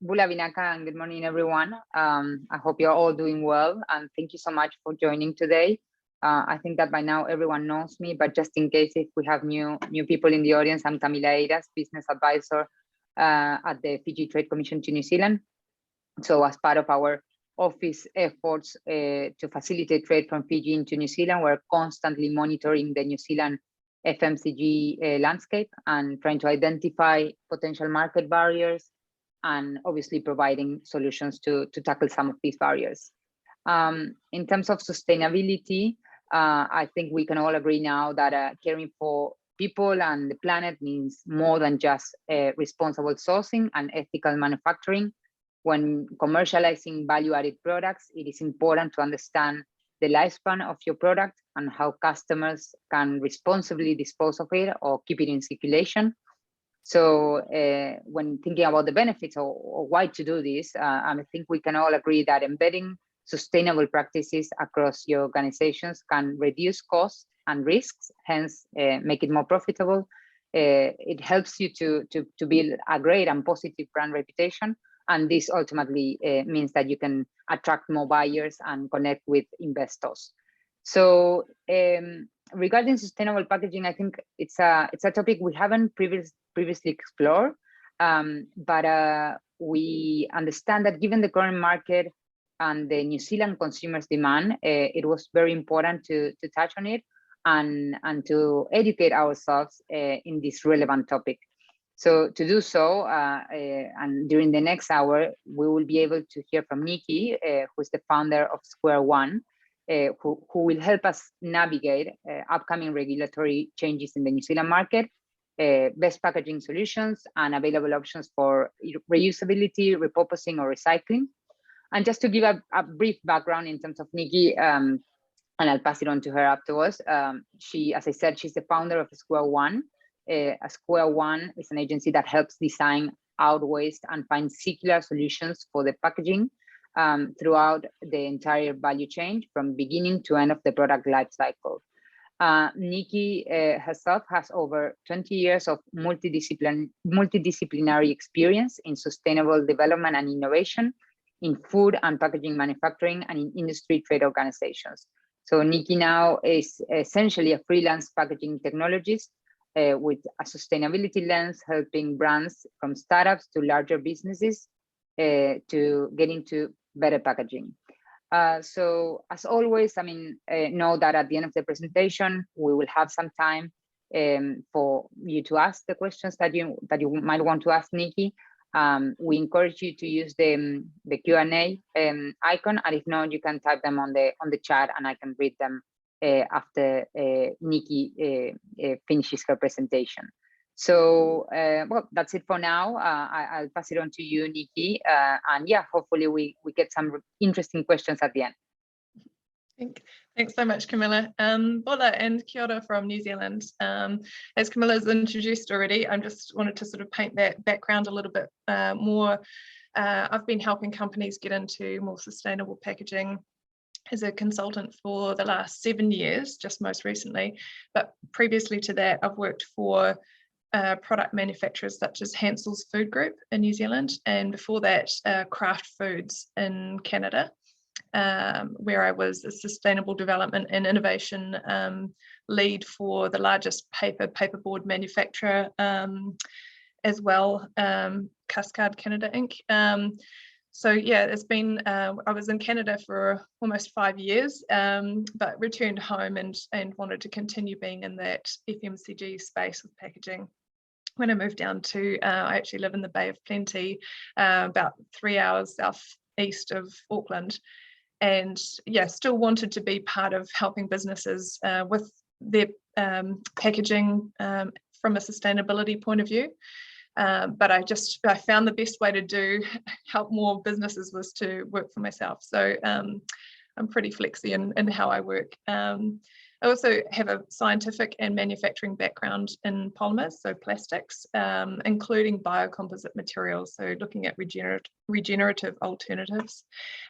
Bula Vinaka, and good morning, everyone. I hope you're all doing well, and thank you so much for joining today. I think that by now everyone knows me, but just in case if we have new people in the audience, I'm Camila Eiras, business advisor at the Fiji Trade Commission to New Zealand. So as part of our office efforts to facilitate trade from Fiji into New Zealand, we're constantly monitoring the New Zealand FMCG landscape and trying to identify potential market barriers and obviously providing solutions to tackle some of these barriers. In terms of sustainability, I think we can all agree now that caring for people and the planet means more than just responsible sourcing and ethical manufacturing. When commercializing value-added products, it is important to understand the lifespan of your product and how customers can responsibly dispose of it or keep it in circulation. So when thinking about the benefits or why to do this, I think we can all agree that embedding sustainable practices across your organizations can reduce costs and risks, hence make it more profitable. It helps you to build a great and positive brand reputation. And this ultimately means that you can attract more buyers and connect with investors. So regarding sustainable packaging, I think it's a topic we haven't previously explored, but we understand that given the current market and the New Zealand consumers' demand, it was very important to touch on it and to educate ourselves in this relevant topic. So to do so, and during the next hour, we will be able to hear from Nikki, who's the founder of Square One, who will help us navigate upcoming regulatory changes in the New Zealand market, best packaging solutions, and available options for reusability, repurposing, or recycling. And just to give a brief background in terms of Nikki, and I'll pass it on to her afterwards. She, as I said, she's the founder of Square One. Square One is an agency that helps design out waste and find circular solutions for the packaging throughout the entire value chain from beginning to end of the product life cycle. Nikki herself has over 20 years of multidisciplinary experience in sustainable development and innovation in food and packaging manufacturing and in industry trade organizations. So Nikki now is essentially a freelance packaging technologist with a sustainability lens, helping brands from startups to larger businesses to get into better packaging. So as always, know that at the end of the presentation, we will have some time for you to ask the questions that you might want to ask Nikki. We encourage you to use the Q&A icon, and if not, you can type them on the chat, and I can read them after Nikki finishes her presentation. So, well, that's it for now. I'll pass it on to you, Nikki. And yeah, hopefully we get some interesting questions at the end. Thanks so much, Camilla. Bola and kia ora from New Zealand. As Camilla's introduced already, I just wanted to sort of paint that background a little bit more. I've been helping companies get into more sustainable packaging as a consultant for the last 7 years, just most recently. But previously to that, I've worked for product manufacturers such as Hansel's Food Group in New Zealand, and before that, Kraft Foods in Canada, where I was a sustainable development and innovation lead for the largest paperboard manufacturer as well, Cascade Canada Inc. So yeah, it's been, I was in Canada for almost 5 years, but returned home and wanted to continue being in that FMCG space with packaging. When I moved down to, I actually live in the Bay of Plenty, about 3 hours southeast of Auckland. And yeah, still wanted to be part of helping businesses with their packaging from a sustainability point of view. But I found the best way to help more businesses was to work for myself. So I'm pretty flexy in how I work. I also have a scientific and manufacturing background in polymers, so plastics, including biocomposite materials, so looking at regenerative alternatives.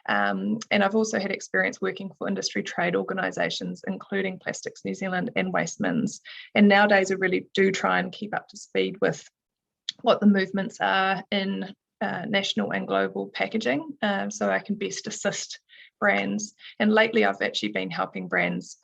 And I've also had experience working for industry trade organisations, including Plastics New Zealand and Waste Mins. And nowadays I really do try and keep up to speed with what the movements are in national and global packaging, so I can best assist brands. And lately I've actually been helping brands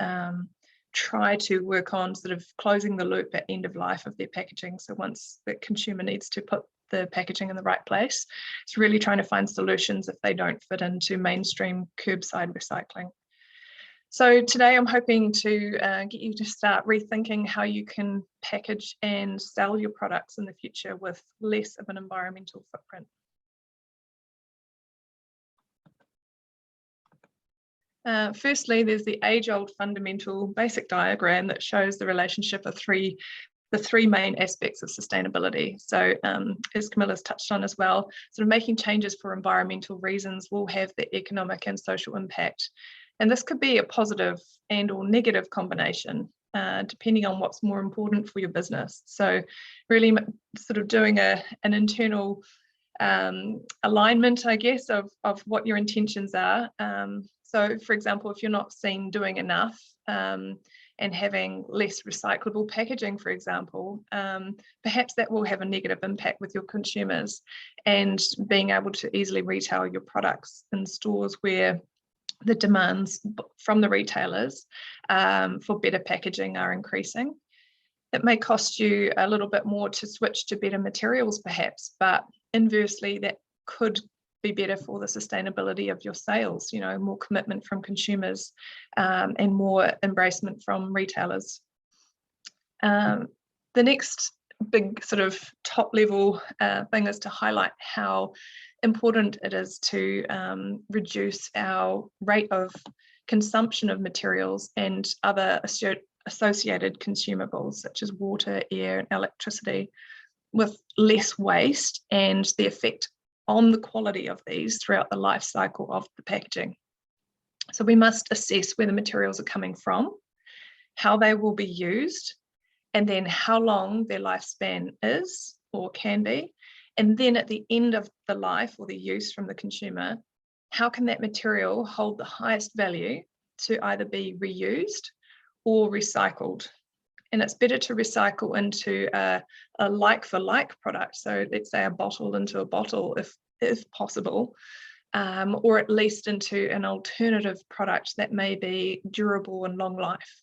try to work on sort of closing the loop at end of life of their packaging. So once the consumer needs to put the packaging in the right place, it's really trying to find solutions if they don't fit into mainstream curbside recycling. So today I'm hoping to get you to start rethinking how you can package and sell your products in the future with less of an environmental footprint. Firstly, there's the age-old fundamental basic diagram that shows the relationship of the three main aspects of sustainability. So as Camilla's touched on as well, sort of making changes for environmental reasons will have the economic and social impact. And this could be a positive and or negative combination, depending on what's more important for your business. So really sort of doing an internal alignment, I guess, of what your intentions are. So for example, if you're not seen doing enough and having less recyclable packaging, for example, perhaps that will have a negative impact with your consumers, and being able to easily retail your products in stores where the demands from the retailers for better packaging are increasing. It may cost you a little bit more to switch to better materials perhaps, but inversely that could be better for the sustainability of your sales, you know, more commitment from consumers and more embracement from retailers. The next big sort of top level thing is to highlight how important it is to reduce our rate of consumption of materials and other associated consumables such as water, air and electricity, with less waste and the effect on the quality of these throughout the life cycle of the packaging. So we must assess where the materials are coming from, how they will be used, and then how long their lifespan is or can be. And then at the end of the life or the use from the consumer, how can that material hold the highest value to either be reused or recycled? And it's better to recycle into a like-for-like product. So let's say a bottle into a bottle if possible, or at least into an alternative product that may be durable and long life.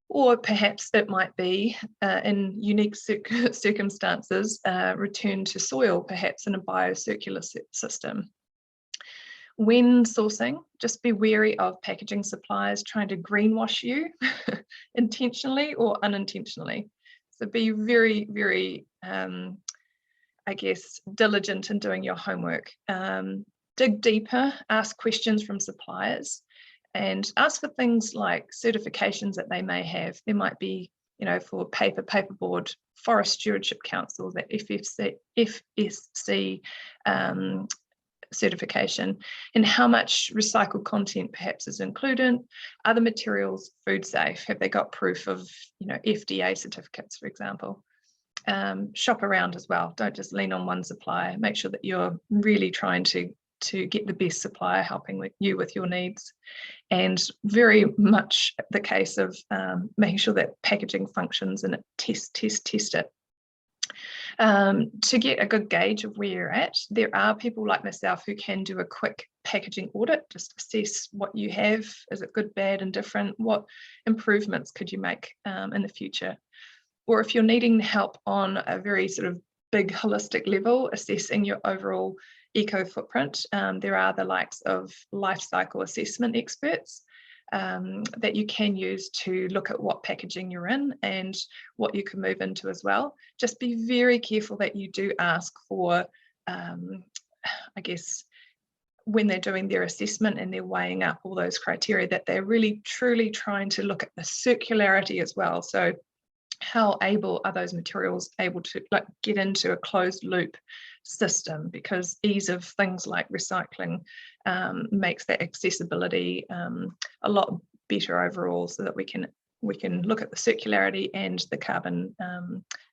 Or perhaps it might be, in unique circumstances, returned to soil, perhaps in a biocircular system. When sourcing, just be wary of packaging suppliers trying to greenwash you intentionally or unintentionally. So be very, very, I guess, diligent in doing your homework. Dig deeper, ask questions from suppliers, and ask for things like certifications that they may have. There might be, you know, for paperboard, Forest Stewardship Council, that FSC certification, and how much recycled content perhaps is included. Are the materials food safe? Have they got proof of, you know, FDA certificates, for example? Shop around as well. Don't just lean on one supplier. Make sure that you're really trying to get the best supplier helping you with your needs. And very much the case of making sure that packaging functions and test it. To get a good gauge of where you're at, there are people like myself who can do a quick packaging audit, just assess what you have. Is it good, bad, and different? What improvements could you make in the future? Or if you're needing help on a very sort of big holistic level, assessing your overall eco footprint, there are the likes of life cycle assessment experts that you can use to look at what packaging you're in and what you can move into as well. Just be very careful that you do ask for, I guess, when they're doing their assessment and they're weighing up all those criteria, that they're really truly trying to look at the circularity as well. So how able are those materials able to get into a closed loop system, because ease of things like recycling makes that accessibility a lot better overall, so that we can look at the circularity and the carbon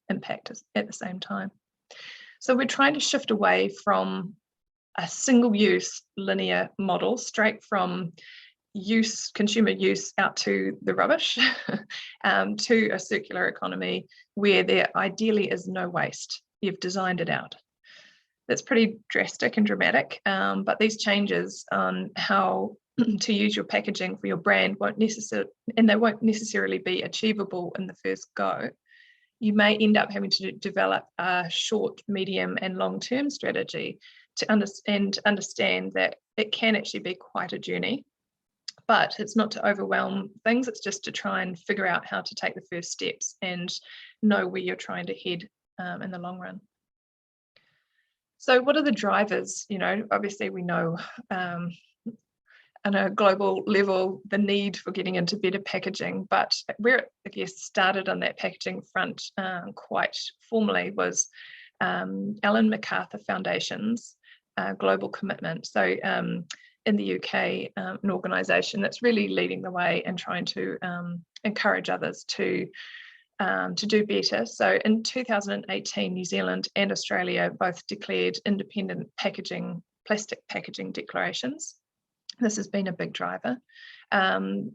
impact at the same time. So we're trying to shift away from a single-use linear model, straight from consumer use out to the rubbish, to a circular economy where there ideally is no waste. You've designed it out. that's pretty drastic and dramatic, but these changes on how to use your packaging for your brand won't necessarily be achievable in the first go. You may end up having to develop a short, medium, and long-term strategy to understand that it can actually be quite a journey. But it's not to overwhelm things, it's just to try and figure out how to take the first steps and know where you're trying to head in the long run. So what are the drivers? You know, obviously we know on a global level the need for getting into better packaging, but where I guess started on that packaging front quite formally was Ellen MacArthur Foundation's global commitment. So in the UK, an organisation that's really leading the way and trying to encourage others to do better. So in 2018, New Zealand and Australia both declared independent plastic packaging declarations. This has been a big driver.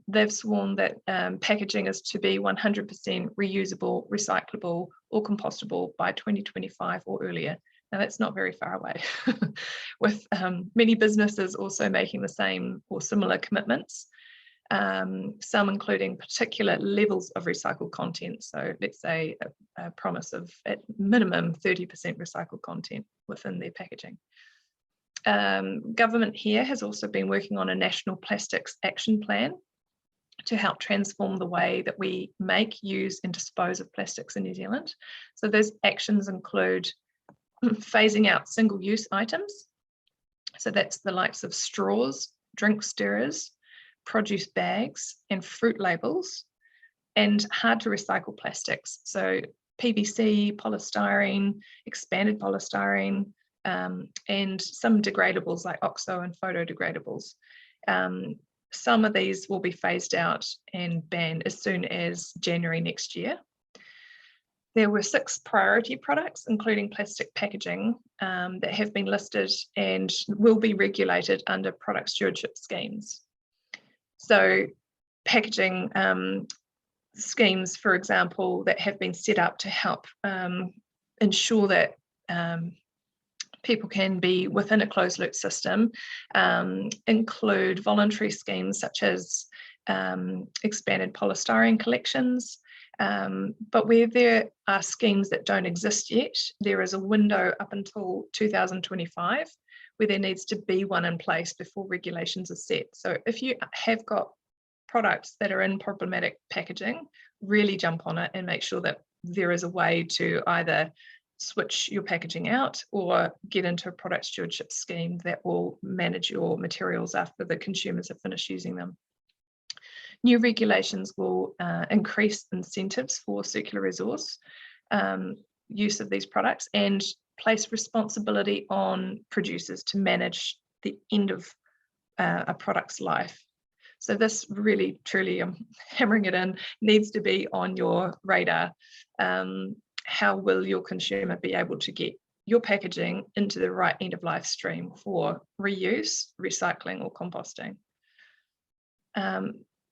They've sworn that packaging is to be 100% reusable, recyclable, or compostable by 2025 or earlier. Now that's not very far away, with many businesses also making the same or similar commitments, some including particular levels of recycled content. So let's say a promise of at minimum 30% recycled content within their packaging. Government here has also been working on a national plastics action plan to help transform the way that we make, use and dispose of plastics in New Zealand. So those actions include phasing out single-use items. So that's the likes of straws, drink stirrers, produce bags and fruit labels, and hard to recycle plastics. So PVC, polystyrene, expanded polystyrene, and some degradables like oxo and photodegradables. Some of these will be phased out and banned as soon as January next year. There were 6 priority products, including plastic packaging, that have been listed and will be regulated under product stewardship schemes. So packaging schemes, for example, that have been set up to help ensure that people can be within a closed loop system, include voluntary schemes such as expanded polystyrene collections. But where there are schemes that don't exist yet, there is a window up until 2025 where there needs to be one in place before regulations are set. So if you have got products that are in problematic packaging, really jump on it and make sure that there is a way to either switch your packaging out or get into a product stewardship scheme that will manage your materials after the consumers have finished using them. New regulations will increase incentives for circular resource use of these products and place responsibility on producers to manage the end of a product's life. So this really, truly, I'm hammering it in, needs to be on your radar. How will your consumer be able to get your packaging into the right end of life stream for reuse, recycling or composting?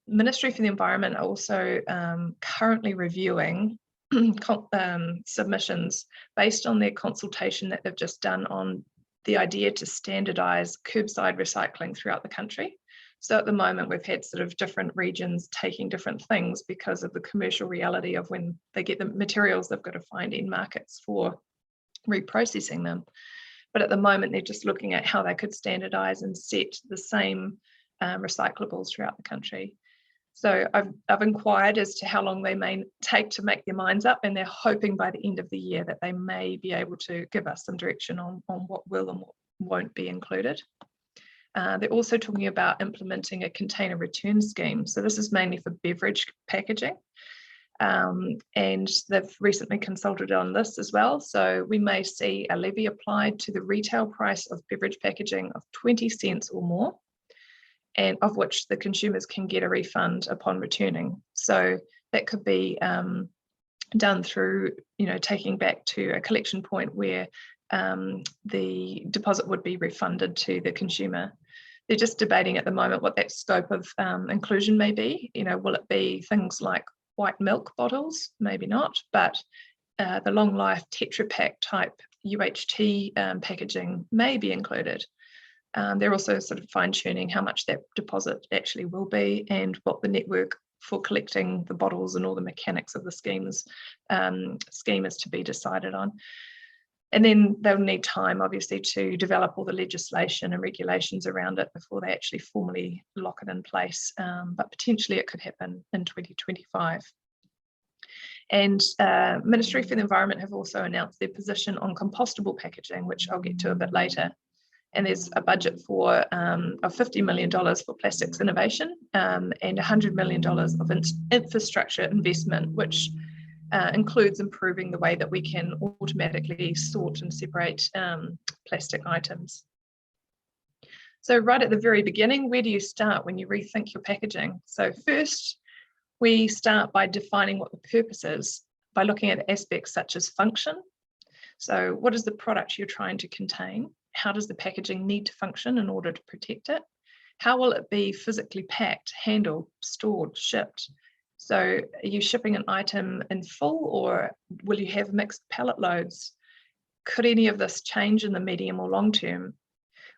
Ministry for the Environment are also currently reviewing submissions based on their consultation that they've just done on the idea to standardise curbside recycling throughout the country. So at the moment, we've had sort of different regions taking different things because of the commercial reality of when they get the materials, they've got to find end markets for reprocessing them. But at the moment, they're just looking at how they could standardise and set the same recyclables throughout the country. So I've inquired as to how long they may take to make their minds up, and they're hoping by the end of the year that they may be able to give us some direction on what will and what won't be included. They're also talking about implementing a container return scheme. So this is mainly for beverage packaging. And they've recently consulted on this as well. So we may see a levy applied to the retail price of beverage packaging of 20 cents or more, and of which the consumers can get a refund upon returning. So that could be done through, taking back to a collection point where the deposit would be refunded to the consumer. They're just debating at the moment what that scope of inclusion may be. Will it be things like white milk bottles? Maybe not, but the long life Tetra Pak type UHT packaging may be included. They're also sort of fine-tuning how much that deposit actually will be and what the network for collecting the bottles and all the mechanics of the scheme is to be decided on. And then they'll need time, obviously, to develop all the legislation and regulations around it before they actually formally lock it in place. But potentially it could happen in 2025. And Ministry for the Environment have also announced their position on compostable packaging, which I'll get to a bit later. And there's a budget for of $50 million for plastics innovation and $100 million of infrastructure investment, which includes improving the way that we can automatically sort and separate plastic items. So right at the very beginning, where do you start when you rethink your packaging? So first, we start by defining what the purpose is by looking at aspects such as function. So what is the product you're trying to contain? How does the packaging need to function in order to protect it? How will it be physically packed, handled, stored, shipped? So are you shipping an item in full, or will you have mixed pallet loads? Could any of this change in the medium or long term?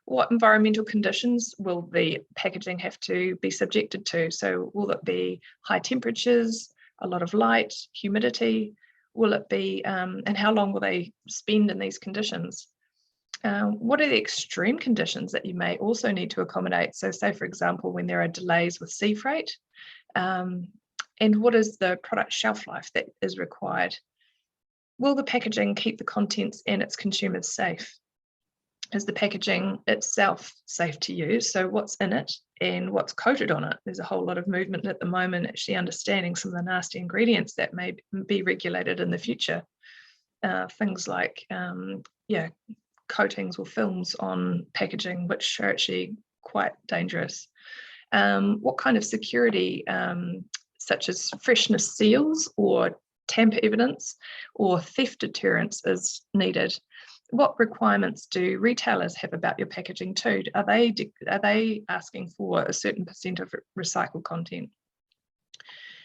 What environmental conditions will the packaging have to be subjected to? So will it be high temperatures, a lot of light, humidity? Will it be, and how long will they spend in these conditions? What are the extreme conditions that you may also need to accommodate? So say, for example, when there are delays with sea freight, and what is the product shelf life that is required? Will the packaging keep the contents and its consumers safe? Is the packaging itself safe to use? So what's in it and what's coated on it? There's a whole lot of movement at the moment actually understanding some of the nasty ingredients that may be regulated in the future. Things like, coatings or films on packaging, which are actually quite dangerous. What kind of security, such as freshness seals or tamper evidence or theft deterrence is needed? What requirements do retailers have about your packaging too? Are they asking for a certain % of recycled content?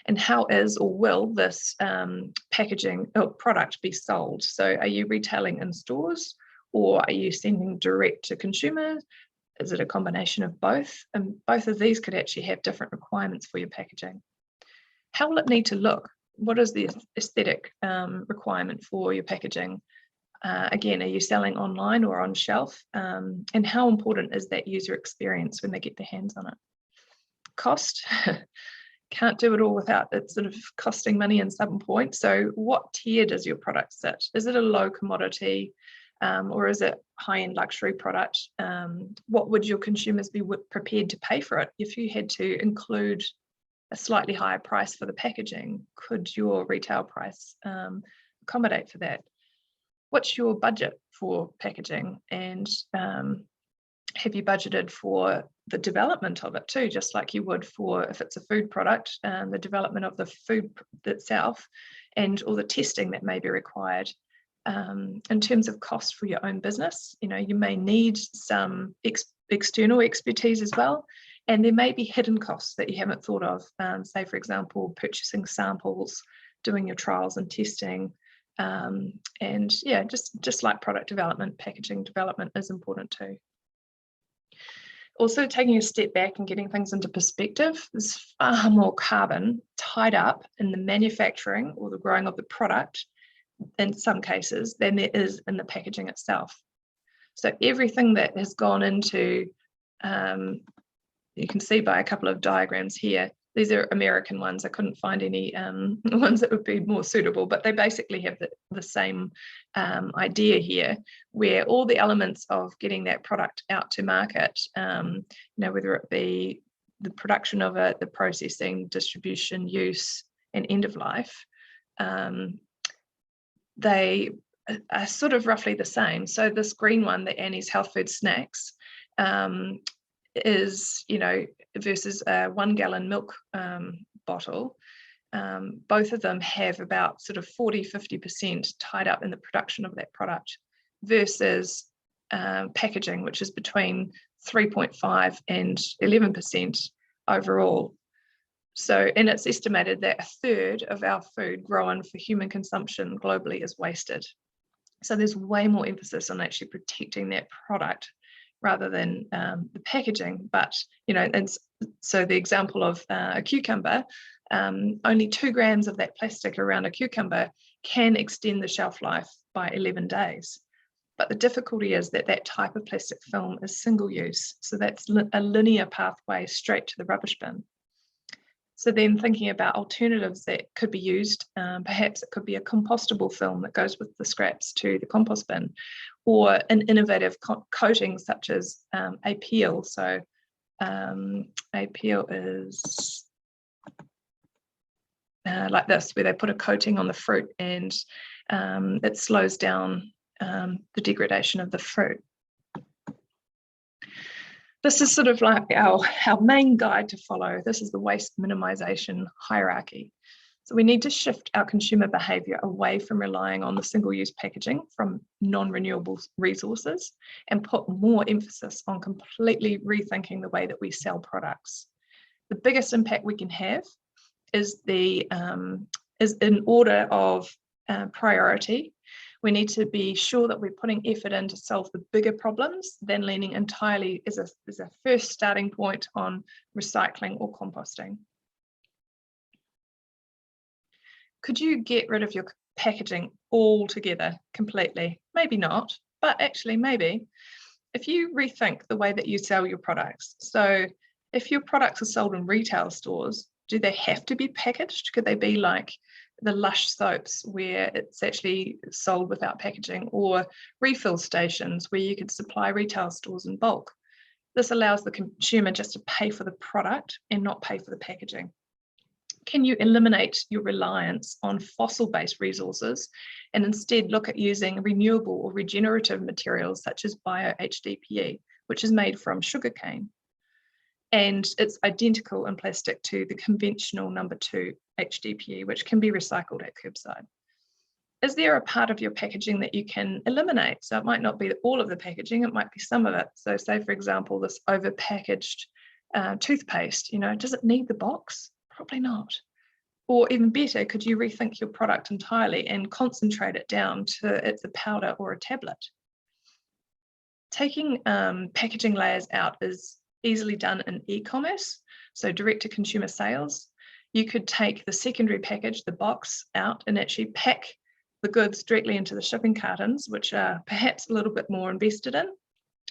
And how is or will this packaging or product be sold? So are you retailing in stores, or are you sending direct to consumers? Is it a combination of both? And both of these could actually have different requirements for your packaging. How will it need to look? What is the aesthetic requirement for your packaging? Again, are you selling online or on shelf? And how important is that user experience when they get their hands on it? Cost, can't do it all without it sort of costing money in some point. So what tier does your product sit? Is it a low commodity or is it high-end luxury product? What would your consumers be prepared to pay for it? If you had to include a slightly higher price for the packaging, could your retail price accommodate for that? What's your budget for packaging, and have you budgeted for the development of it too, just like you would for if it's a food product, the development of the food itself and all the testing that may be required. In terms of cost for your own business, you may need some external expertise as well, and there may be hidden costs that you haven't thought of, say for example purchasing samples, doing your trials and testing. And yeah, just like product development, packaging development is important too. Also, taking a step back and getting things into perspective, there's far more carbon tied up in the manufacturing or the growing of the product in some cases than there is in the packaging itself. So everything that has gone into, you can see by a couple of diagrams here, these are American ones. I couldn't find any ones that would be more suitable, but they basically have the same idea here, where all the elements of getting that product out to market, whether it be the production of it, the processing, distribution, use, and end of life, they are sort of roughly the same. So this green one, the Annie's Health Food Snacks, is, versus a 1 gallon milk bottle, both of them have about sort of 40-50% tied up in the production of that product versus packaging, which is between 3.5 and 11% overall. So, and it's estimated that 1/3 of our food grown for human consumption globally is wasted. So there's way more emphasis on actually protecting that product rather than the packaging. But, you know, and so the example of a cucumber, only 2 grams of that plastic around a cucumber can extend the shelf life by 11 days. But the difficulty is that that type of plastic film is single use. So that's a linear pathway straight to the rubbish bin. So then thinking about alternatives that could be used, perhaps it could be a compostable film that goes with the scraps to the compost bin, or an innovative coating such as a peel. So a peel is like this, where they put a coating on the fruit and it slows down the degradation of the fruit. This is sort of like our main guide to follow. This is the waste minimization hierarchy. So we need to shift our consumer behavior away from relying on the single-use packaging from non-renewable resources and put more emphasis on completely rethinking the way that we sell products. The biggest impact we can have is in order of priority. We need to be sure that we're putting effort in to solve the bigger problems than leaning entirely as a first starting point on recycling or composting. Could you get rid of your packaging altogether, completely? Maybe not, but actually maybe. If you rethink the way that you sell your products, so if your products are sold in retail stores, do they have to be packaged? Could they be like the Lush soaps where it's actually sold without packaging, or refill stations where you could supply retail stores in bulk? This allows the consumer just to pay for the product and not pay for the packaging. Can you eliminate your reliance on fossil-based resources and instead look at using renewable or regenerative materials such as bio-HDPE, which is made from sugarcane? And it's identical in plastic to the conventional number 2 HDPE, which can be recycled at curbside. Is there a part of your packaging that you can eliminate? So it might not be all of the packaging, it might be some of it. So say, for example, this over-packaged toothpaste, you know, does it need the box? Probably not. Or even better, could you rethink your product entirely and concentrate it down to it's a powder or a tablet? Taking packaging layers out is easily done in e-commerce, so direct to consumer sales. You could take the secondary package, the box, out and actually pack the goods directly into the shipping cartons, which are perhaps a little bit more invested in.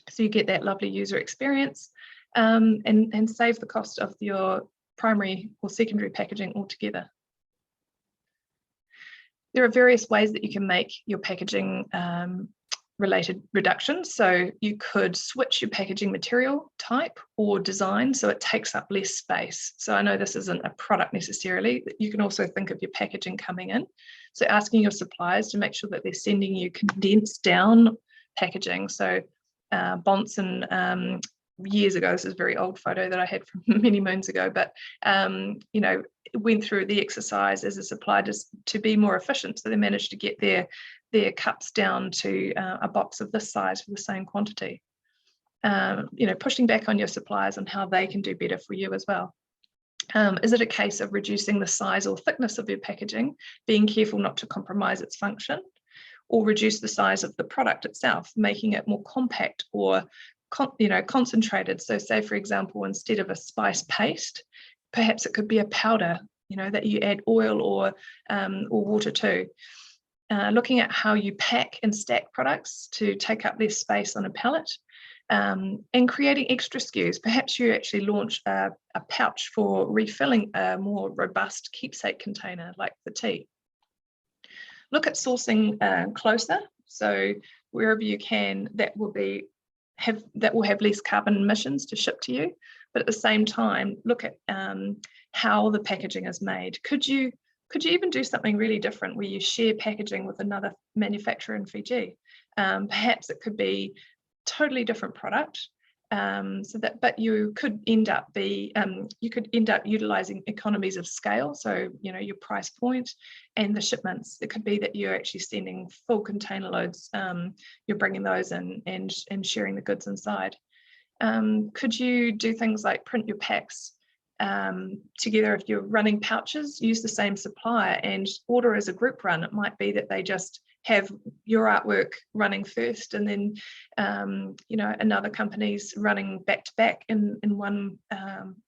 So you get that lovely user experience and save the cost of your primary or secondary packaging altogether. There are various ways that you can make your packaging related reductions. So you could switch your packaging material type or design so it takes up less space. So I know this isn't a product necessarily, but you can also think of your packaging coming in. So asking your suppliers to make sure that they're sending you condensed down packaging. So Bonson, years ago, this is a very old photo that I had from many moons ago, but you know, went through the exercise as a supplier to be more efficient. So they managed to get their cups down to a box of this size for the same quantity. You know, pushing back on your suppliers on how they can do better for you as well. Is it a case of reducing the size or thickness of your packaging, being careful not to compromise its function, or reduce the size of the product itself, making it more compact or concentrated? So say, for example, instead of a spice paste, perhaps it could be a powder, you know, that you add oil or water to. Looking at how you pack and stack products to take up less space on a pallet, and creating extra SKUs. Perhaps you actually launch a pouch for refilling a more robust keepsake container like the tea. Look at sourcing closer. So wherever you can, that will have less carbon emissions to ship to you. But at the same time, look at how the packaging is made. Could you even do something really different where you share packaging with another manufacturer in Fiji? Perhaps it could be totally different product, but you could end up utilizing economies of scale. So, you know, your price point and the shipments. It could be that you're actually sending full container loads. You're bringing those in and sharing the goods inside. Could you do things like print your packs together? If you're running pouches, use the same supplier and order as a group run. It might be that they just have your artwork running first, and then you know, another company's running back to back in one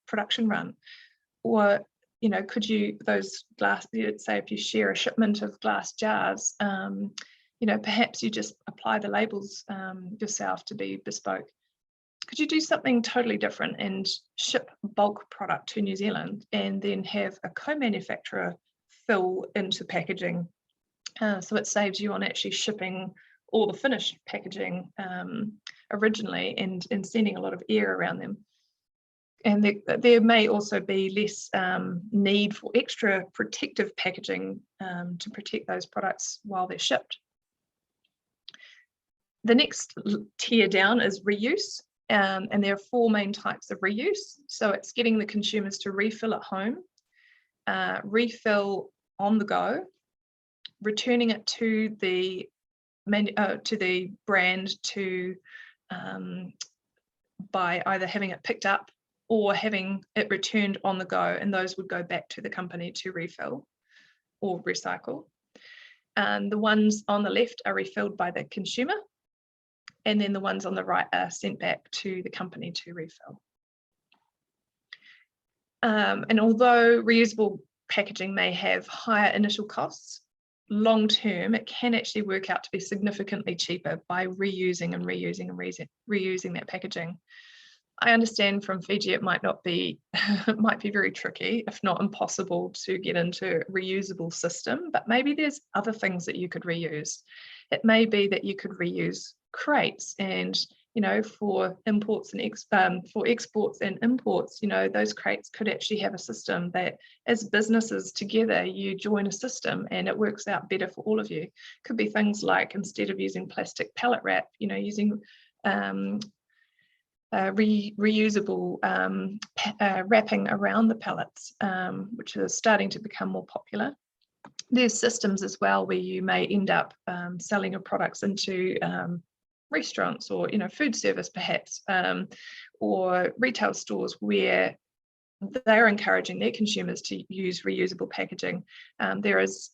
production run? Or, you know, could you, those glass, let's say if you share a shipment of glass jars, you know, perhaps you just apply the labels yourself to be bespoke. Could you do something totally different and ship bulk product to New Zealand and then have a co-manufacturer fill into packaging? So it saves you on actually shipping all the finished packaging originally and sending a lot of air around them. And there may also be less need for extra protective packaging to protect those products while they're shipped. The next tier down is reuse, and there are 4 main types of reuse. So it's getting the consumers to refill at home, refill on the go, returning it to the brand to by either having it picked up or having it returned on the go, and those would go back to the company to refill or recycle. And the ones on the left are refilled by the consumer, and then the ones on the right are sent back to the company to refill. And although reusable packaging may have higher initial costs, long term it can actually work out to be significantly cheaper by reusing and reusing that packaging. I understand from Fiji it might not be, it might be very tricky, if not impossible, to get into a reusable system, but maybe there's other things that you could reuse. It may be that you could reuse crates, and you know, for imports and for exports and imports, you know, those crates could actually have a system that as businesses together you join a system and it works out better for all of you. Could be things like, instead of using plastic pallet wrap, you know, using reusable wrapping around the pallets, which is starting to become more popular. There's systems as well where you may end up selling your products into restaurants or, you know, food service perhaps, or retail stores where they're encouraging their consumers to use reusable packaging. There is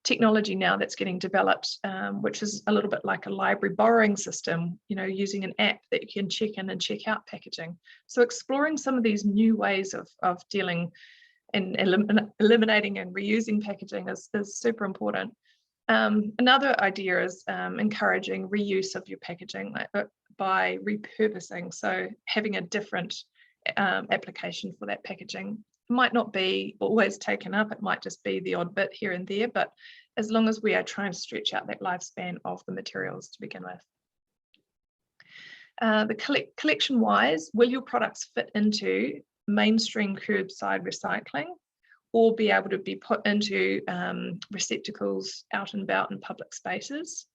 technology now that's getting developed, which is a little bit like a library borrowing system, you know, using an app that you can check in and check out packaging. So exploring some of these new ways of dealing and eliminating and reusing packaging is super important. Another idea is encouraging reuse of your packaging by repurposing, so having a different application for that packaging. It might not be always taken up, it might just be the odd bit here and there, but as long as we are trying to stretch out that lifespan of the materials to begin with. The collection wise, will your products fit into mainstream curbside recycling or be able to be put into receptacles out and about in public spaces?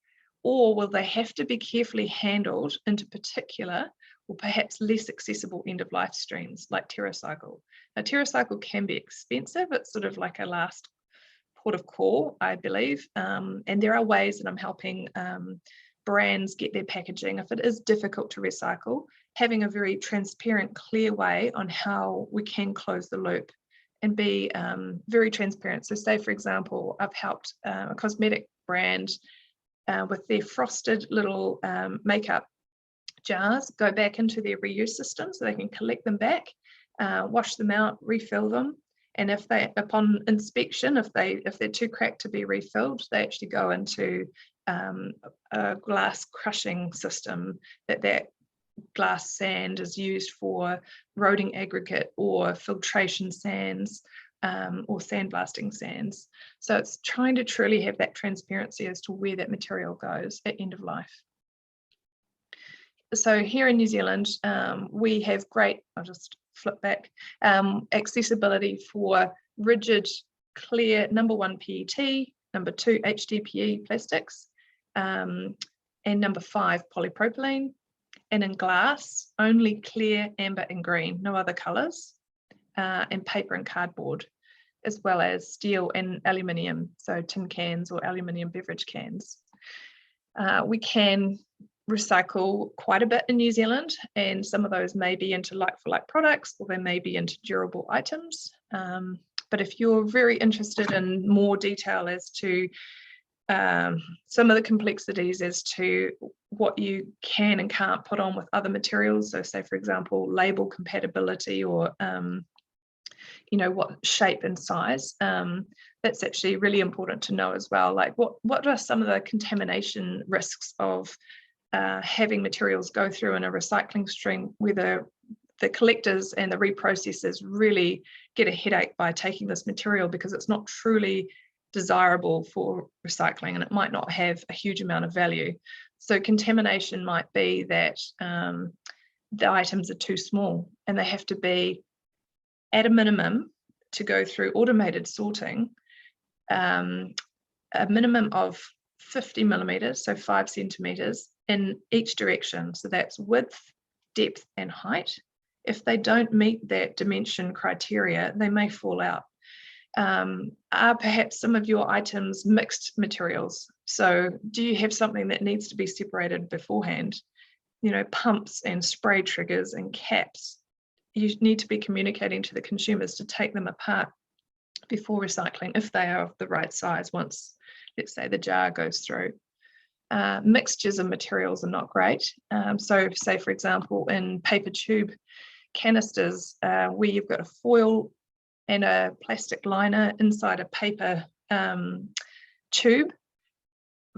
Or will they have to be carefully handled into particular or perhaps less accessible end-of-life streams like Terracycle? Now, Terracycle can be expensive. It's sort of like a last port of call, I believe. And there are ways that I'm helping brands get their packaging, if it is difficult to recycle, having a very transparent, clear way on how we can close the loop and be very transparent. So say, for example, I've helped a cosmetic brand with their frosted little makeup jars go back into their reuse system so they can collect them back, wash them out, refill them. And if they, upon inspection, if they're too cracked to be refilled, they actually go into a glass crushing system that glass sand is used for roading aggregate or filtration sands or sandblasting sands. So it's trying to truly have that transparency as to where that material goes at end of life. So here in New Zealand, we have great, I'll just flip back, accessibility for rigid, clear, number 1 PET, number 2 HDPE plastics, and number 5 polypropylene. And in glass, only clear, amber and green, no other colours, and paper and cardboard, as well as steel and aluminium, so tin cans or aluminium beverage cans. We can recycle quite a bit in New Zealand, and some of those may be into like-for-like products, or they may be into durable items. But if you're very interested in more detail as to some of the complexities as to what you can and can't put on with other materials. So say, for example, label compatibility, or what shape and size. That's actually really important to know as well. Like what are some of the contamination risks of having materials go through in a recycling stream, where the collectors and the reprocessors really get a headache by taking this material because it's not truly desirable for recycling and it might not have a huge amount of value. So contamination might be that the items are too small and they have to be, at a minimum, to go through automated sorting, a minimum of 50 millimeters, so 5 centimeters in each direction. So that's width, depth, and height. If they don't meet that dimension criteria, they may fall out. Are perhaps some of your items mixed materials? So do you have something that needs to be separated beforehand? Pumps and spray triggers and caps. You need to be communicating to the consumers to take them apart before recycling if they are of the right size once, let's say, the jar goes through. Mixtures of materials are not great. So say, for example, in paper tube canisters, where you've got a foil and a plastic liner inside a paper tube,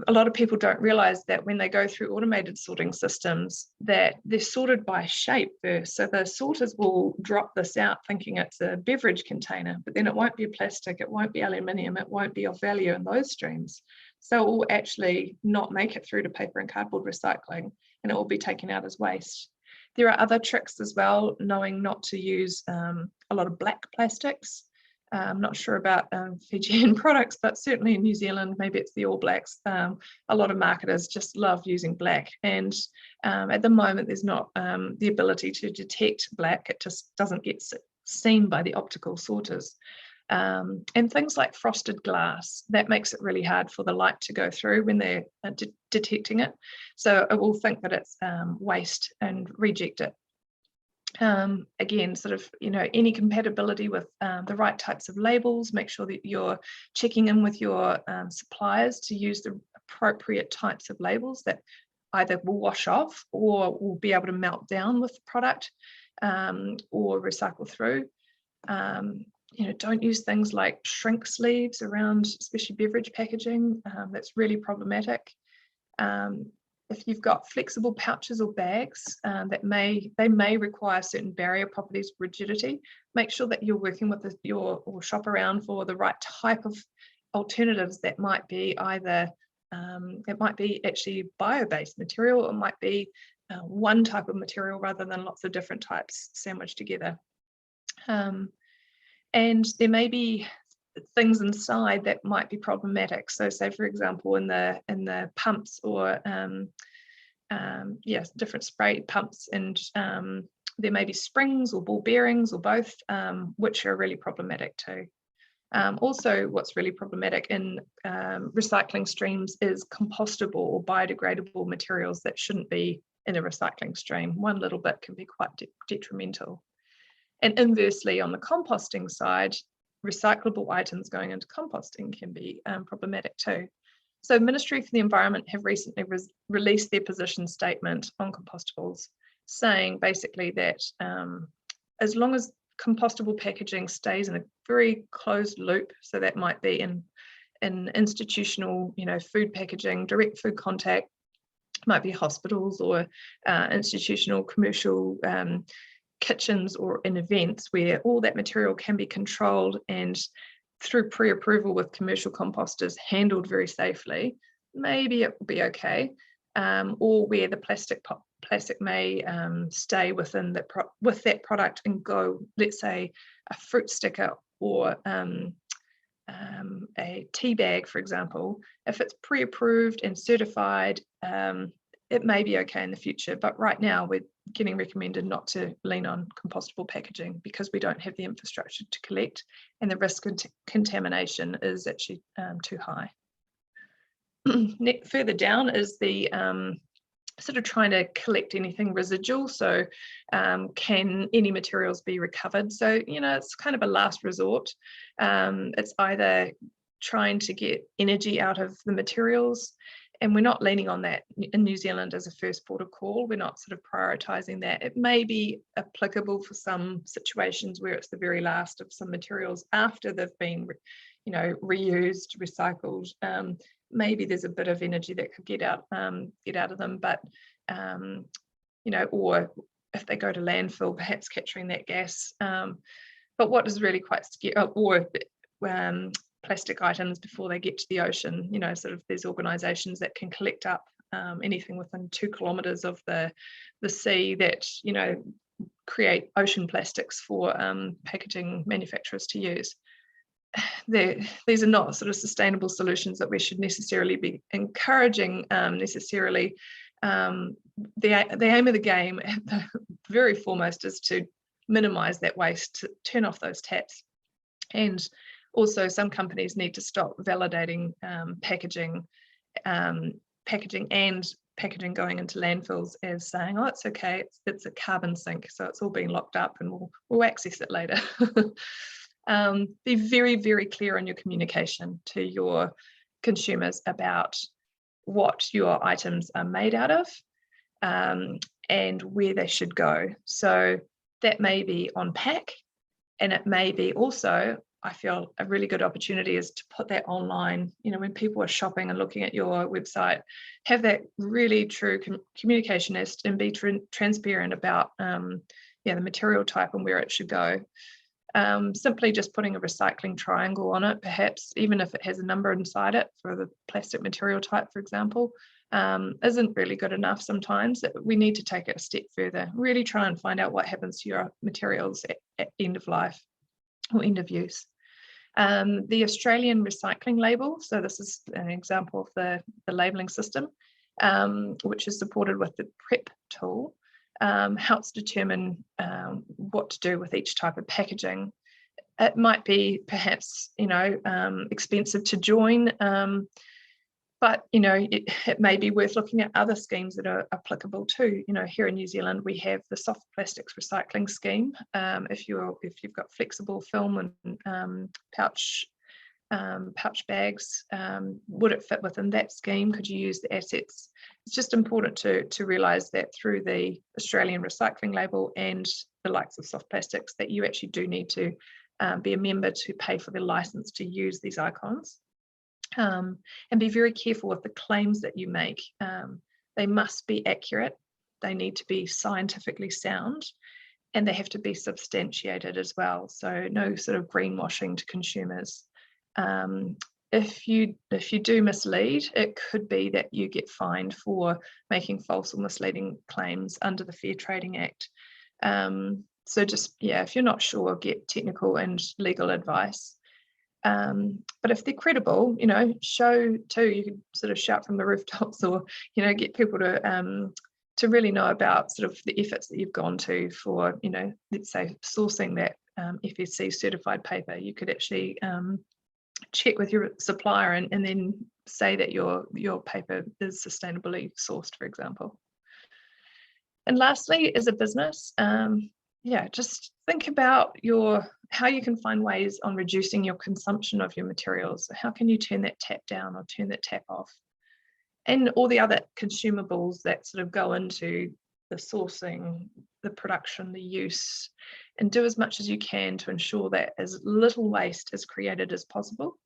a lot of people don't realize that when they go through automated sorting systems that they're sorted by shape first. So the sorters will drop this out thinking it's a beverage container, but then it won't be plastic, it won't be aluminium, it won't be of value in those streams. So it will actually not make it through to paper and cardboard recycling, and it will be taken out as waste. There are other tricks as well, knowing not to use a lot of black plastics. I'm not sure about Fijian products, but certainly in New Zealand, maybe it's the All Blacks. A lot of marketers just love using black. And at the moment, there's not the ability to detect black. It just doesn't get seen by the optical sorters. And things like frosted glass, that makes it really hard for the light to go through when they're detecting it. So it will think that it's waste and reject it. Again, sort of, any compatibility with the right types of labels. Make sure that you're checking in with your suppliers to use the appropriate types of labels that either will wash off or will be able to melt down with the product or recycle through. Don't use things like shrink sleeves around, especially beverage packaging. That's really problematic. If you've got flexible pouches or bags, they may require certain barrier properties, rigidity. Make sure that you're working with or shop around for the right type of alternatives that might be either, it might be actually bio-based material, or it might be one type of material rather than lots of different types sandwiched together. And there may be things inside that might be problematic. So say, for example, in the pumps or different spray pumps, and there may be springs or ball bearings or both, which are really problematic too. Also, what's really problematic in recycling streams is compostable or biodegradable materials that shouldn't be in a recycling stream. One little bit can be quite detrimental. And inversely, on the composting side, recyclable items going into composting can be problematic too. So Ministry for the Environment have recently released their position statement on compostables, saying basically that as long as compostable packaging stays in a very closed loop, so that might be in institutional, food packaging, direct food contact, might be hospitals or institutional commercial kitchens or in events where all that material can be controlled and through pre-approval with commercial composters handled very safely, maybe it will be okay. Or where the plastic may stay within with that product and go, let's say, a fruit sticker or a tea bag, for example. If it's pre-approved and certified, it may be okay in the future, but right now we're getting recommended not to lean on compostable packaging because we don't have the infrastructure to collect, and the risk of contamination is actually too high. Further down is the sort of trying to collect anything residual. So can any materials be recovered? So, it's kind of a last resort. It's either trying to get energy out of the materials. And we're not leaning on that in New Zealand as a first port of call. We're not sort of prioritising that. It may be applicable for some situations where it's the very last of some materials after they've been, reused, recycled. Maybe there's a bit of energy that could get out of them, but or if they go to landfill, perhaps capturing that gas. But what is really quite scary, or plastic items before they get to the ocean, sort of there's organisations that can collect up anything within 2 kilometres of the sea that, create ocean plastics for packaging manufacturers to use. These are not sort of sustainable solutions that we should necessarily be encouraging necessarily. The aim of the game at the very foremost is to minimise that waste, to turn off those taps. And also some companies need to stop validating packaging and packaging going into landfills as saying, oh, it's okay, it's a carbon sink, so it's all been locked up and we'll access it later. Be very, very clear in your communication to your consumers about what your items are made out of and where they should go. So that may be on pack, and it may be also, I feel a really good opportunity is to put that online. When people are shopping and looking at your website, have that really true communicationist and be transparent about the material type and where it should go. Simply just putting a recycling triangle on it, perhaps, even if it has a number inside it for the plastic material type, for example, isn't really good enough sometimes. We need to take it a step further, really try and find out what happens to your materials at end of life or end of use. The Australian recycling label, so this is an example of the labelling system, which is supported with the PREP tool, helps determine what to do with each type of packaging. It might be perhaps, expensive to join, but, it may be worth looking at other schemes that are applicable too. Here in New Zealand, we have the soft plastics recycling scheme. If you've got flexible film and pouch bags, would it fit within that scheme? Could you use the assets? It's just important to realise that through the Australian recycling label and the likes of soft plastics, that you actually do need to be a member to pay for the licence to use these icons. And be very careful with the claims that you make. They must be accurate, they need to be scientifically sound, and they have to be substantiated as well. So no sort of greenwashing to consumers. If you do mislead, it could be that you get fined for making false or misleading claims under the Fair Trading Act. So just, if you're not sure, get technical and legal advice. But if they're credible, show too, you can sort of shout from the rooftops, or, get people to really know about sort of the efforts that you've gone to for, let's say, sourcing that FSC certified paper. You could actually check with your supplier and then say that your paper is sustainably sourced, for example. And lastly, as a business, just think about how you can find ways on reducing your consumption of your materials. How can you turn that tap down or turn that tap off? And all the other consumables that sort of go into the sourcing, the production, the use, and do as much as you can to ensure that as little waste is created as possible.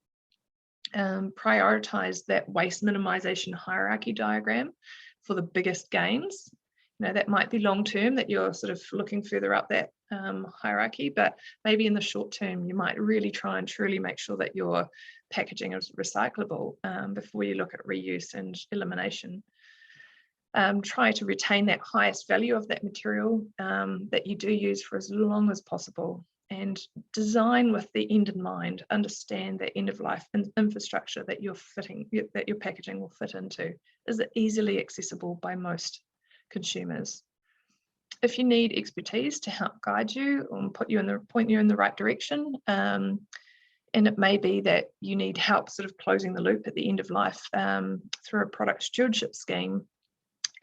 Prioritize that waste minimization hierarchy diagram for the biggest gains. That might be long term, that you're sort of looking further up that hierarchy, but maybe in the short term, you might really try and truly make sure that your packaging is recyclable before you look at reuse and elimination. Try to retain that highest value of that material that you do use for as long as possible, and design with the end in mind. Understand that end of life infrastructure that your packaging will fit into. Is it easily accessible by most consumers? If you need expertise to help guide you or point you in the right direction, and it may be that you need help sort of closing the loop at the end of life through a product stewardship scheme,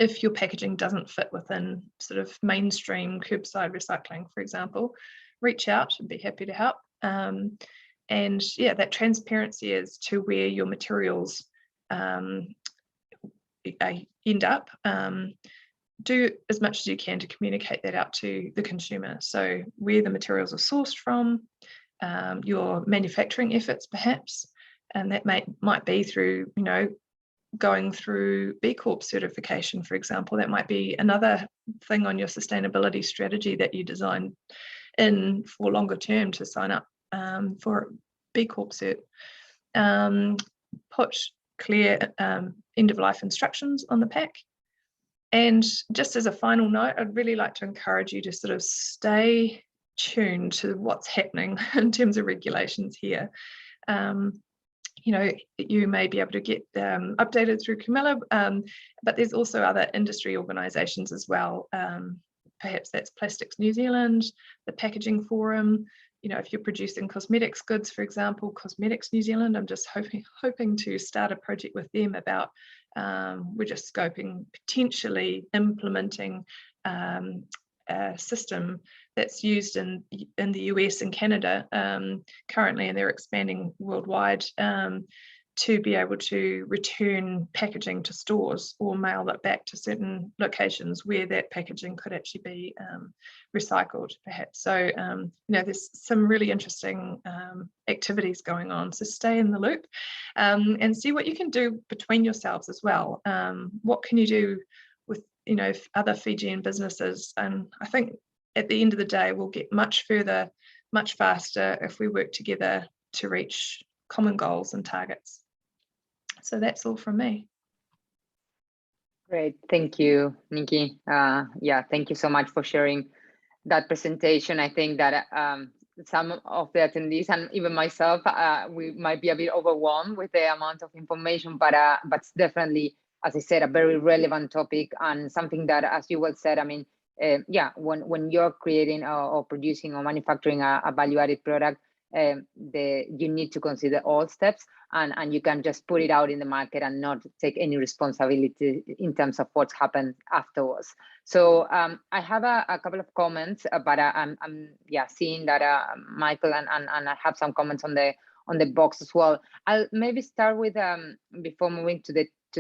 if your packaging doesn't fit within sort of mainstream curbside recycling, for example, reach out and be happy to help. And yeah, that transparency as to where your materials end up. Do as much as you can to communicate that out to the consumer. So where the materials are sourced from, your manufacturing efforts perhaps, and that might be through, you know, going through B Corp certification, for example. That might be another thing on your sustainability strategy that you design in for longer term to sign up for B Corp cert. Put clear end of life instructions on the pack. And just as a final note, I'd really like to encourage you to sort of stay tuned to what's happening in terms of regulations here. You know, you may be able to get updated through Camilla, but there's also other industry organisations as well. Perhaps that's Plastics New Zealand, the Packaging Forum. You know, if you're producing cosmetics goods, for example, Cosmetics New Zealand, I'm just hoping to start a project with them about, we're just scoping potentially implementing a system that's used in the US and Canada currently, and they're expanding worldwide, to be able to return packaging to stores or mail it back to certain locations where that packaging could actually be recycled, perhaps. So, you know, there's some really interesting activities going on. So stay in the loop and see what you can do between yourselves as well. What can you do with, you know, other Fijian businesses? And I think at the end of the day, we'll get much further, much faster if we work together to reach common goals and targets. So that's all from me. Great, thank you, Nikki. Yeah, thank you so much for sharing that presentation. I think that some of the attendees and even myself, we might be a bit overwhelmed with the amount of information, but it's definitely, as I said, a very relevant topic and something that, as you well said, I mean, yeah, when you're creating or producing or manufacturing a value-added product, you need to consider all steps, and you can just put it out in the market and not take any responsibility in terms of what's happened afterwards. So I have a couple of comments, but I'm yeah, seeing that Michael and I have some comments on the box as well. I'll maybe start with before moving to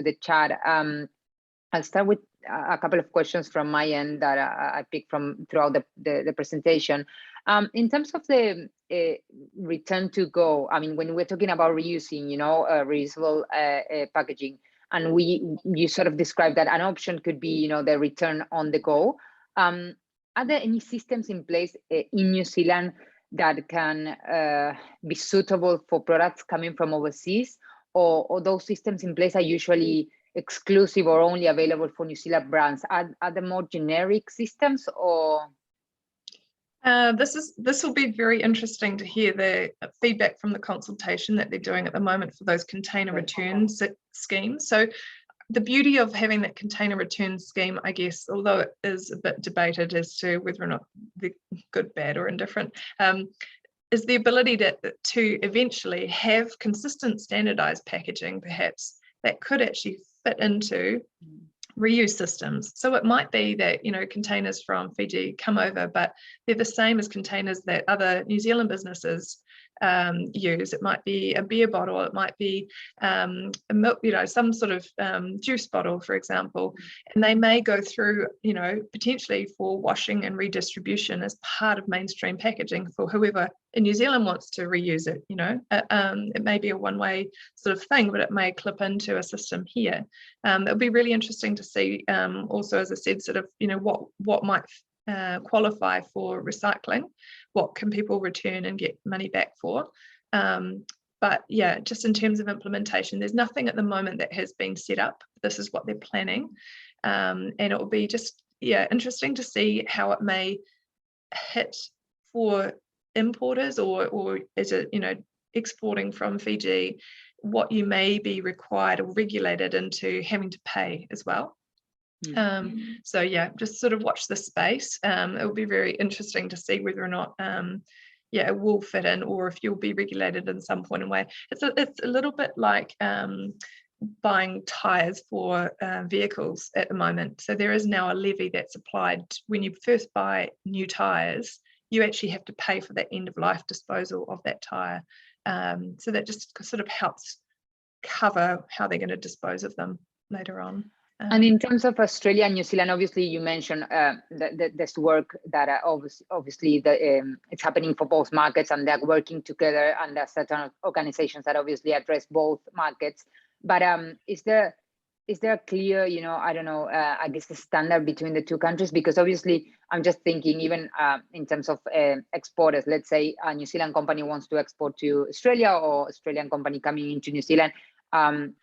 the chat. I'll start with a couple of questions from my end that I picked from throughout the presentation. In terms of the return to go, I mean, when we're talking about reusing, you know, reusable packaging, and you sort of described that an option could be, you know, the return on the go. Are there any systems in place in New Zealand that can be suitable for products coming from overseas, or those systems in place are usually exclusive or only available for New Zealand brands? Are there more generic systems, or? This will be very interesting to hear the feedback from the consultation that they're doing at the moment for those container return schemes. So the beauty of having that container return scheme, I guess, although it is a bit debated as to whether or not they're good, bad, or indifferent, is the ability to eventually have consistent standardized packaging, perhaps, that could actually fit into reuse systems. So it might be that, you know, containers from Fiji come over, but they're the same as containers that other New Zealand businesses use. It might be a beer bottle, it might be a milk, you know, some sort of juice bottle, for example, and they may go through, you know, potentially for washing and redistribution as part of mainstream packaging for whoever in New Zealand wants to reuse it. You know, it may be a one-way sort of thing, but it may clip into a system here. It'll be really interesting to see also, as I said, sort of, you know, what might qualify for recycling, what can people return and get money back for. But yeah, just in terms of implementation, there's nothing at the moment that has been set up. This is what they're planning, and it will be just, yeah, interesting to see how it may hit for importers or as a, you know, exporting from Fiji, what you may be required or regulated into having to pay as well. So yeah, just sort of watch the space. It will be very interesting to see whether or not yeah, it will fit in, or if you'll be regulated in some point in way. It's a little bit like buying tires for vehicles at the moment. So there is now a levy that's applied when you first buy new tires. You actually have to pay for that end of life disposal of that tire. So that just sort of helps cover how they're going to dispose of them later on. And in terms of Australia and New Zealand, obviously you mentioned this work that obviously it's happening for both markets, and they're working together, and there are certain organizations that obviously address both markets. But is there a clear, I don't know, I guess the standard between the two countries? Because obviously I'm just thinking, even in terms of exporters, let's say a New Zealand company wants to export to Australia, or Australian company coming into New Zealand. And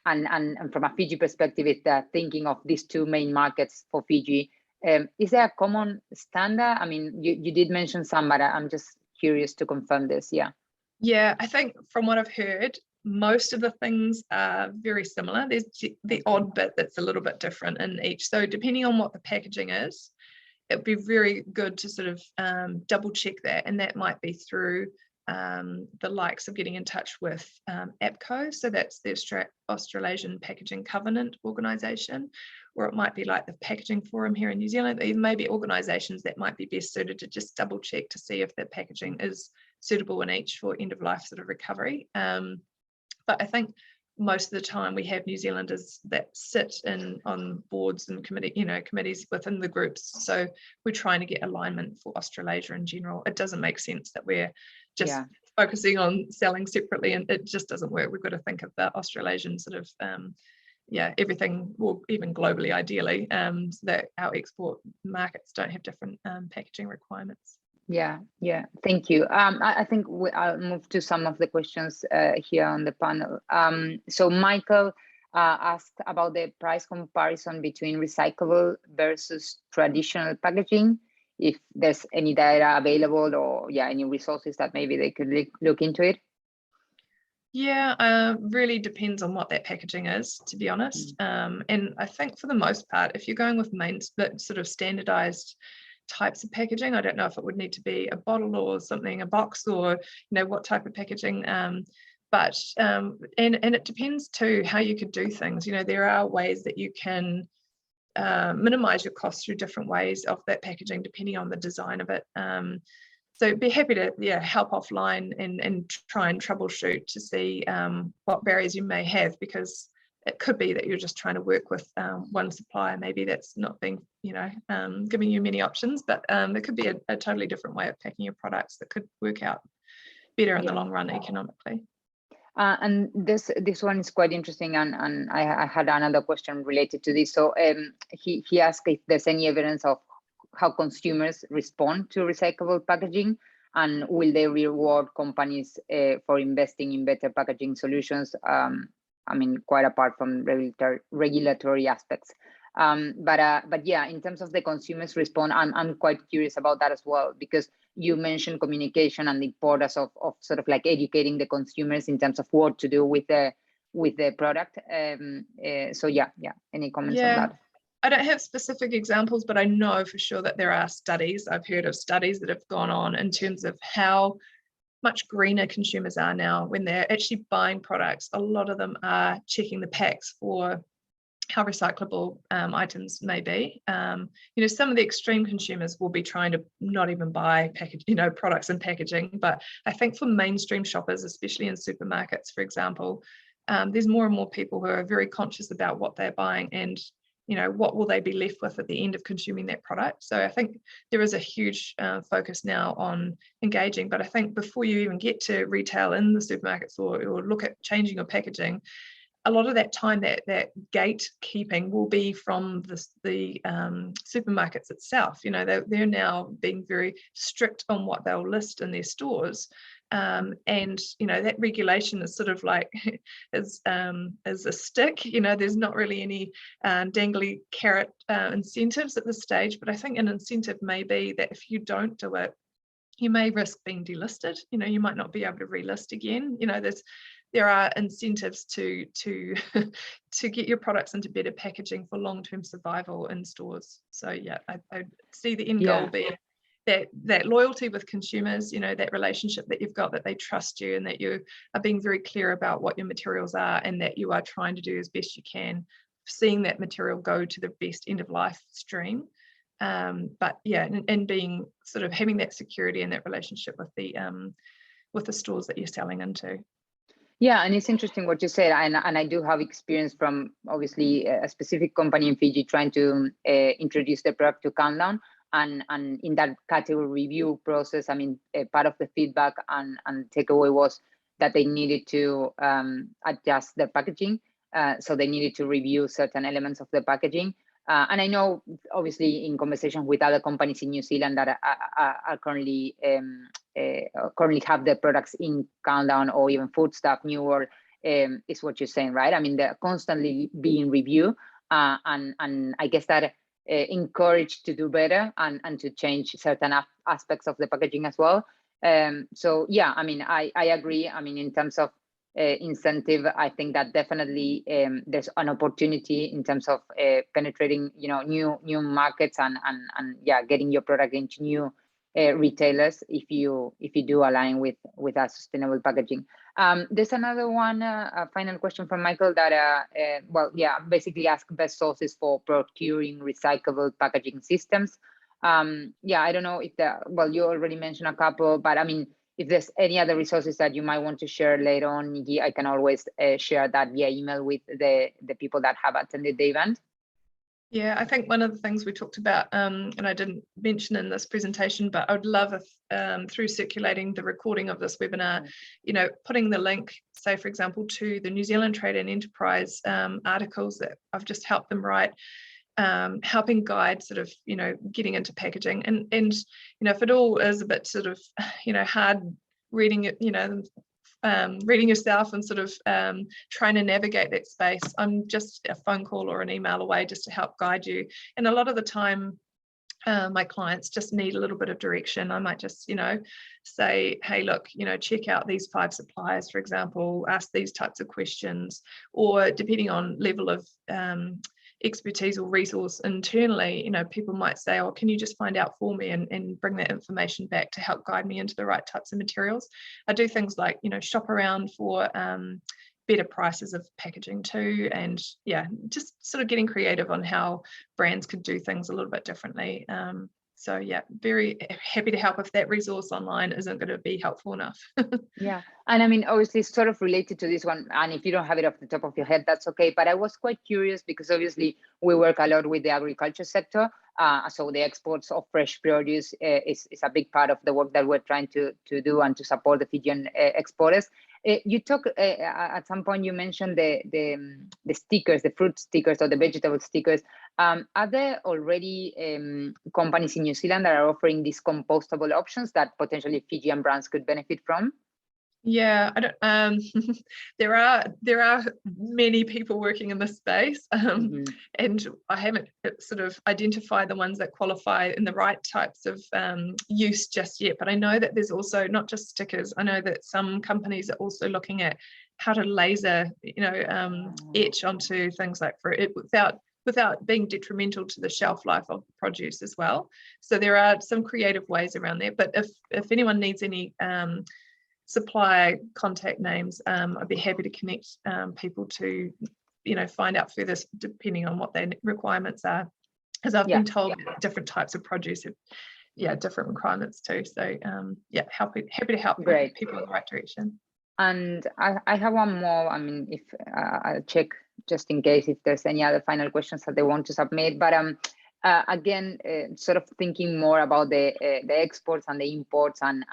from a Fiji perspective, if they're thinking of these two main markets for Fiji, is there a common standard? I mean, you did mention some, but I'm just curious to confirm this. Yeah, I think from what I've heard, most of the things are very similar. There's the odd bit that's a little bit different in each. So depending on what the packaging is, it'd be very good to sort of double check that, and that might be through the likes of getting in touch with APCO, so that's the Australasian Packaging Covenant organisation, or it might be like the Packaging Forum here in New Zealand. There may be organisations that might be best suited to just double check to see if the packaging is suitable in each for end of life sort of recovery. But I think most of the time we have New Zealanders that sit on boards and committees within the groups. So we're trying to get alignment for Australasia in general. It doesn't make sense that we're just focusing on selling separately, and it just doesn't work. We've got to think of the Australasian sort of everything, well, even globally ideally, so that our export markets don't have different packaging requirements. Yeah, thank you. I think I'll move to some of the questions here on the panel. So Michael asked about the price comparison between recyclable versus traditional packaging, if there's any data available, or any resources that maybe they could look into it. Yeah, really depends on what that packaging is, to be honest. And I think for the most part, if you're going with sort of standardized types of packaging, I don't know if it would need to be a bottle or something, a box, or what type of packaging, but and it depends too how you could do things. There are ways that you can minimize your costs through different ways of that packaging depending on the design of it. So be happy to help offline and try and troubleshoot to see what barriers you may have, because it could be that you're just trying to work with one supplier, maybe that's not being, giving you many options, but there could be a totally different way of packing your products that could work out better in the long run economically. And this one is quite interesting, and I had another question related to this. So he asked if there's any evidence of how consumers respond to recyclable packaging, and will they reward companies for investing in better packaging solutions? I mean, quite apart from regulatory aspects. But yeah, in terms of the consumers respond, I'm quite curious about that as well, because you mentioned communication and the importance of sort of like educating the consumers in terms of what to do with the product. So yeah, any comments on that? I don't have specific examples, but I know for sure that there are studies. I've heard of studies that have gone on in terms of how much greener consumers are now when they're actually buying products. A lot of them are checking the packs for how recyclable items may be. Some of the extreme consumers will be trying to not even buy products and packaging. But I think for mainstream shoppers, especially in supermarkets, for example, there's more and more people who are very conscious about what they're buying and what will they be left with at the end of consuming that product. So I think there is a huge focus now on engaging, but I think before you even get to retail in the supermarkets or look at changing your packaging, a lot of that time, that gatekeeping will be from the supermarkets itself. They're now being very strict on what they'll list in their stores. And that regulation is sort of like is a stick. There's not really any dangly carrot incentives at this stage, but I think an incentive may be that if you don't do it, you may risk being delisted. You might not be able to relist again. There are incentives to get your products into better packaging for long-term survival in stores. So yeah, I see the end goal being that loyalty with consumers, that relationship that you've got, that they trust you and that you are being very clear about what your materials are and that you are trying to do as best you can, seeing that material go to the best end of life stream. But yeah, and being sort of having that security and that relationship with the with the stores that you're selling into. Yeah, and it's interesting what you said, and I do have experience from obviously a specific company in Fiji trying to introduce the product to Countdown, and in that category review process, I mean, part of the feedback and takeaway was that they needed to adjust their packaging, so they needed to review certain elements of the packaging. And I know, obviously, in conversation with other companies in New Zealand that are currently have their products in Countdown or even Foodstuff, New World, is what you're saying, right? I mean, they're constantly being reviewed, and I guess that encouraged to do better and to change certain aspects of the packaging as well. So yeah, I mean, I agree. I mean, in terms of incentive, I think that definitely there's an opportunity in terms of penetrating, you know, new markets and yeah, getting your product into new retailers if you do align with a sustainable packaging. There's another one, a final question from Michael that well, yeah, basically ask best sources for procuring recyclable packaging systems. Yeah, I don't know if well, you already mentioned a couple, but I mean, if there's any other resources that you might want to share later on, Nikki, I can always share that via email with the people that have attended the event. Yeah, I think one of the things we talked about, and I didn't mention in this presentation, but I would love if through circulating the recording of this webinar, you know, putting the link, say, for example, to the New Zealand Trade and Enterprise articles that I've just helped them write, helping guide sort of, you know, getting into packaging, and you know, if it all is a bit sort of, you know, hard reading it, you know, reading yourself and sort of trying to navigate that space, I'm just a phone call or an email away just to help guide you. And a lot of the time my clients just need a little bit of direction. I might just, you know, say, hey, look, you know, check out these 5 suppliers, for example, ask these types of questions, or depending on level of expertise or resource internally, you know, people might say, oh, can you just find out for me and bring that information back to help guide me into the right types of materials. I do things like, you know, shop around for better prices of packaging too, and yeah, just sort of getting creative on how brands could do things a little bit differently. So yeah, very happy to help if that resource online isn't going to be helpful enough. Yeah, and I mean, obviously, it's sort of related to this one, and if you don't have it off the top of your head, that's okay. But I was quite curious because obviously we work a lot with the agriculture sector, so the exports of fresh produce is a big part of the work that we're trying to do and to support the Fijian exporters. You talk at some point. You mentioned the stickers, the fruit stickers or the vegetable stickers. Are there already companies in New Zealand that are offering these compostable options that potentially Fijian brands could benefit from? Yeah, I don't. There are many people working in this space, and I haven't sort of identified the ones that qualify in the right types of use just yet. But I know that there's also not just stickers. I know that some companies are also looking at how to laser, you know, etch onto things like fruit without being detrimental to the shelf life of the produce as well. So there are some creative ways around there. But if anyone needs any supply contact names, I'd be happy to connect people to, you know, find out further depending on what their requirements are, as I've been told different types of produce have different requirements too. So yeah, happy to help people in the right direction. And I have one more. I mean, if I'll check just in case if there's any other final questions that they want to submit, but again, sort of thinking more about the exports and the imports and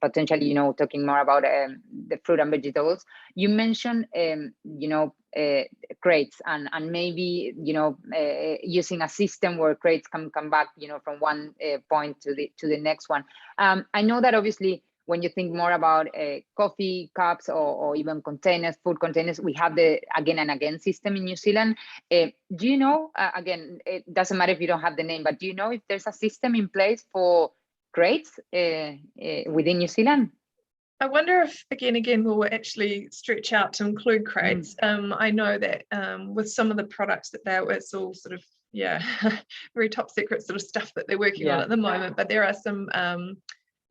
potentially, you know, talking more about the fruit and vegetables. You mentioned, you know, crates and maybe, you know, using a system where crates can come back, you know, from one point to the next one. I know that obviously, when you think more about coffee cups or even containers, food containers, we have the again and again system in New Zealand. Do you know, again, it doesn't matter if you don't have the name, but do you know if there's a system in place for crates within New Zealand? I wonder if, again, we'll actually stretch out to include crates. I know that with some of the products that it's all sort of, very top secret sort of stuff that they're working on at the moment, but there are some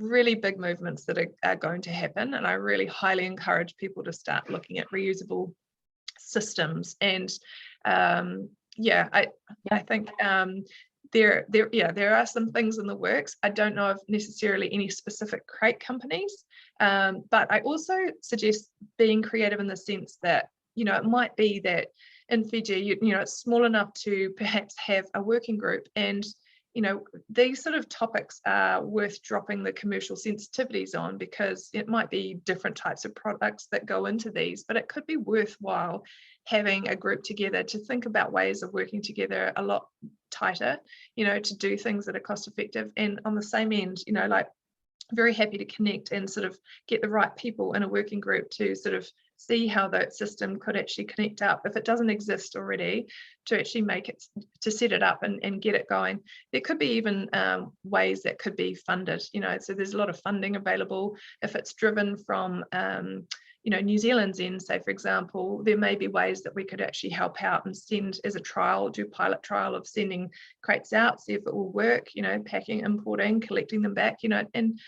really big movements that are going to happen, and I really highly encourage people to start looking at reusable systems. And I think there are some things in the works. I don't know of necessarily any specific crate companies, But I also suggest being creative in the sense that, it might be that in Fiji, it's small enough to perhaps have a working group, and these sort of topics are worth dropping the commercial sensitivities on, because it might be different types of products that go into these, but it could be worthwhile having a group together to think about ways of working together a lot tighter, to do things that are cost effective. And on the same end, like, very happy to connect and sort of get the right people in a working group to sort of see how that system could actually connect up, if it doesn't exist already, to actually make it, to set it up and get it going. There could be even ways that could be funded, so there's a lot of funding available. If it's driven from New Zealand's end, say, for example, there may be ways that we could actually help out and send as a trial, do pilot trial of sending crates out, see if it will work, packing, importing, collecting them back, and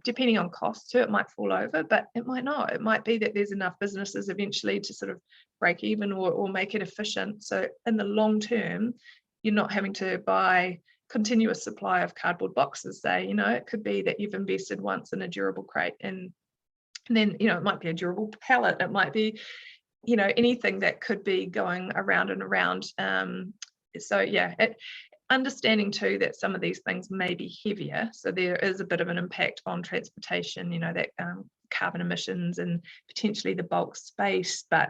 depending on cost too, it might fall over, but it might not. It might be that there's enough businesses eventually to sort of break even or make it efficient. So in the long term, you're not having to buy continuous supply of cardboard boxes, say, it could be that you've invested once in a durable crate, and then, it might be a durable pallet, it might be, anything that could be going around and around. So yeah, understanding too that some of these things may be heavier, so there is a bit of an impact on transportation, that carbon emissions and potentially the bulk space. But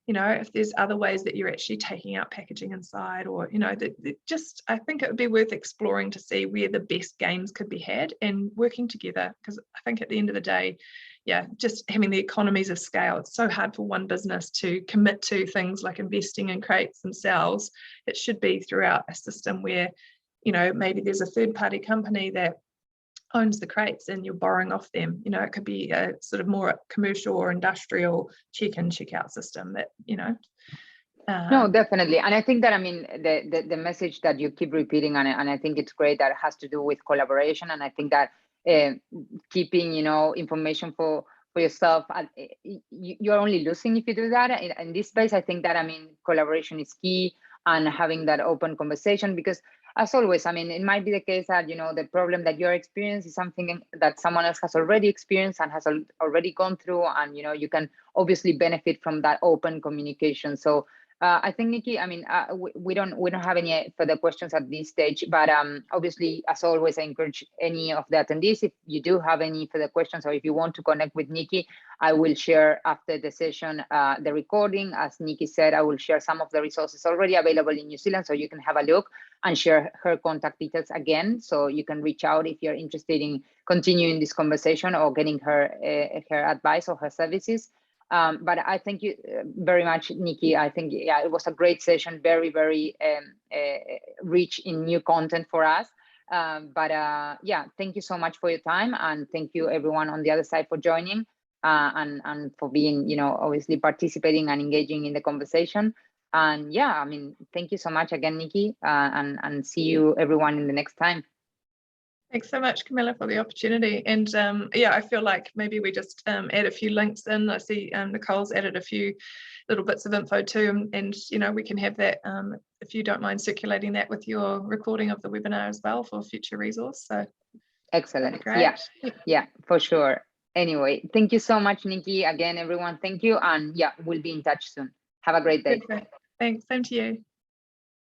if there's other ways that you're actually taking out packaging inside, or just, I think it would be worth exploring to see where the best gains could be had and working together, because I think at the end of the day, just having the economies of scale, it's so hard for one business to commit to things like investing in crates themselves. It should be throughout a system where maybe there's a third-party company that owns the crates and you're borrowing off them. It could be a sort of more commercial or industrial check-in, check-out system that No, definitely. And I think that, the message that you keep repeating, and I think it's great, that it has to do with collaboration. And I think that keeping, information for yourself, you're only losing if you do that. In this space, I think that, collaboration is key, and having that open conversation, because as always, it might be the case that, the problem that you're experiencing is something that someone else has already experienced and has already gone through, and, you can obviously benefit from that open communication. So I think, Nikki, we don't have any further questions at this stage, but obviously, as always, I encourage any of the attendees, if you do have any further questions, or if you want to connect with Nikki, I will share after the session the recording. As Nikki said, I will share some of the resources already available in New Zealand, so you can have a look, and share her contact details again, so you can reach out if you're interested in continuing this conversation or getting her advice or her services. But I thank you very much, Nikki. I think, it was a great session, very, very rich in new content for us. Thank you so much for your time, and thank you everyone on the other side for joining and for being, obviously participating and engaging in the conversation. And thank you so much again, Nikki, and see you everyone in the next time. Thanks so much, Camilla, for the opportunity. And I feel like maybe we just add a few links in. I see Nicole's added a few little bits of info too, and we can have that, if you don't mind circulating that with your recording of the webinar as well for future resource. So excellent. Yeah, for sure. Anyway, thank you so much, Nikki. Again, everyone, thank you. And we'll be in touch soon. Have a great day. Thanks, same to you.